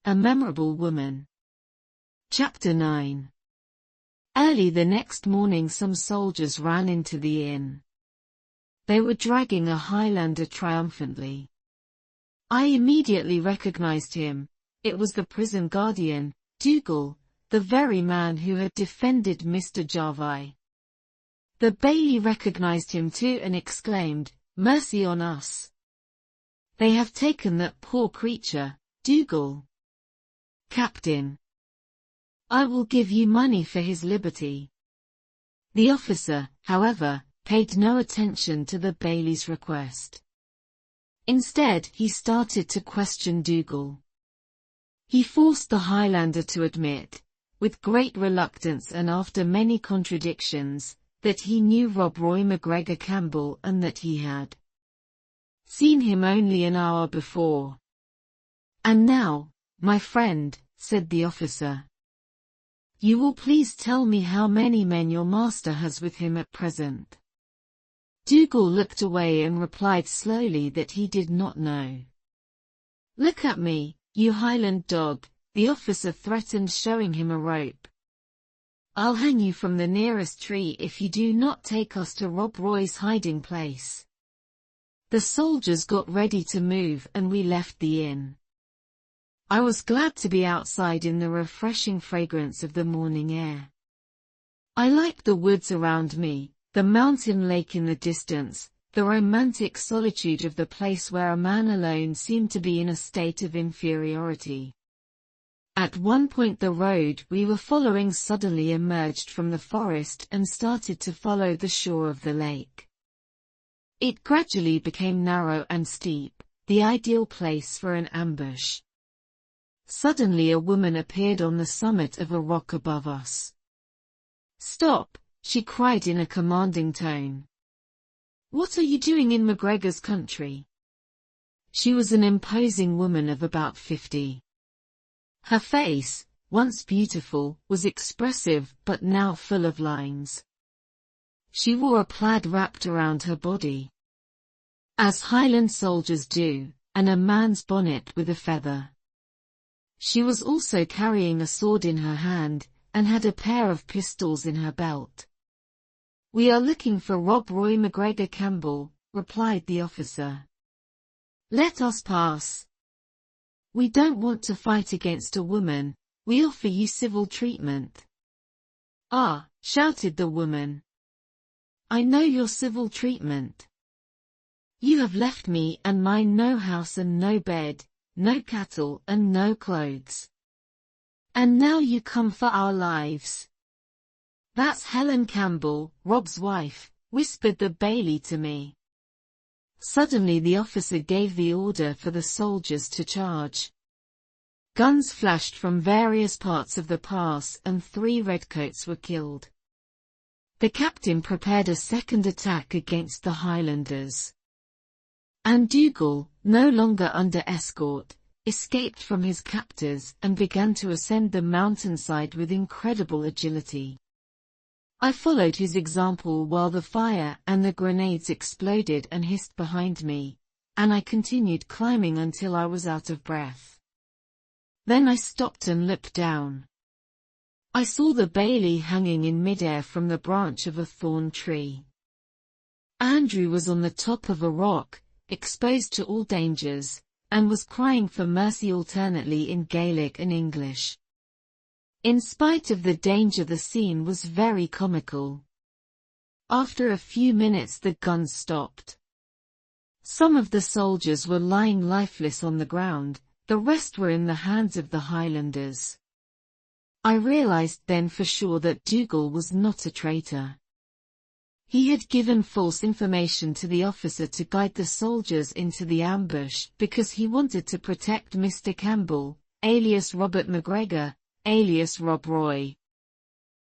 A memorable woman. Chapter 9. Early the next morning some soldiers ran into the inn. They were dragging a Highlander triumphantly. I immediately recognized him. It was the prison guardian, Dougal, the very man who had defended Mr. Jarvie. The baillie recognized him too and exclaimed, "Mercy on us! They have taken that poor creature, Dougal." "Captain, I will give you money for his liberty." The officer, however, paid no attention to the baillie's request. Instead, he started to question Dougal. He forced the Highlander to admit, with great reluctance and after many contradictions, that he knew Rob Roy MacGregor Campbell and that he had seen him only an hour before. "And now, my friend," said the officer, "you will please tell me how many men your master has with him at present." Dougal looked away and replied slowly that he did not know. "Look at me, you Highland dog," the officer threatened, showing him a rope. "I'll hang you from the nearest tree if you do not take us to Rob Roy's hiding place." The soldiers got ready to move and we left the inn. I was glad to be outside in the refreshing fragrance of the morning air. I liked the woods around me, the mountain lake in the distance, the romantic solitude of the place where a man alone seemed to be in a state of inferiority. At one point the road we were following suddenly emerged from the forest and started to follow the shore of the lake. It gradually became narrow and steep, the ideal place for an ambush. Suddenly a woman appeared on the summit of a rock above us. "Stop!" she cried in a commanding tone. "What are you doing in MacGregor's country?" She was an imposing woman of about 50. Her face, once beautiful, was expressive but now full of lines. She wore a plaid wrapped around her body, as Highland soldiers do, and a man's bonnet with a feather. She was also carrying a sword in her hand, and had a pair of pistols in her belt. "We are looking for Rob Roy MacGregor Campbell," replied the officer. "Let us pass. We don't want to fight against a woman, we offer you civil treatment." "Ah," shouted the woman. "I know your civil treatment. You have left me and mine no house and no bed, no cattle and no clothes. And now you come for our lives." "That's Helen Campbell, Rob's wife," whispered the baillie to me. Suddenly the officer gave the order for the soldiers to charge. Guns flashed from various parts of the pass and 3 redcoats were killed. The captain prepared a second attack against the Highlanders. And Dougal, no longer under escort, escaped from his captors and began to ascend the mountainside with incredible agility. I followed his example while the fire and the grenades exploded and hissed behind me, and I continued climbing until I was out of breath. Then I stopped and looked down. I saw the baillie hanging in midair from the branch of a thorn tree. Andrew was on the top of a rock, exposed to all dangers, and was crying for mercy alternately in Gaelic and English. In spite of the danger, the scene was very comical. After a few minutes the guns stopped. Some of the soldiers were lying lifeless on the ground, the rest were in the hands of the Highlanders. I realized then for sure that Dougal was not a traitor. He had given false information to the officer to guide the soldiers into the ambush because he wanted to protect Mr. Campbell, alias Robert MacGregor, alias Rob Roy.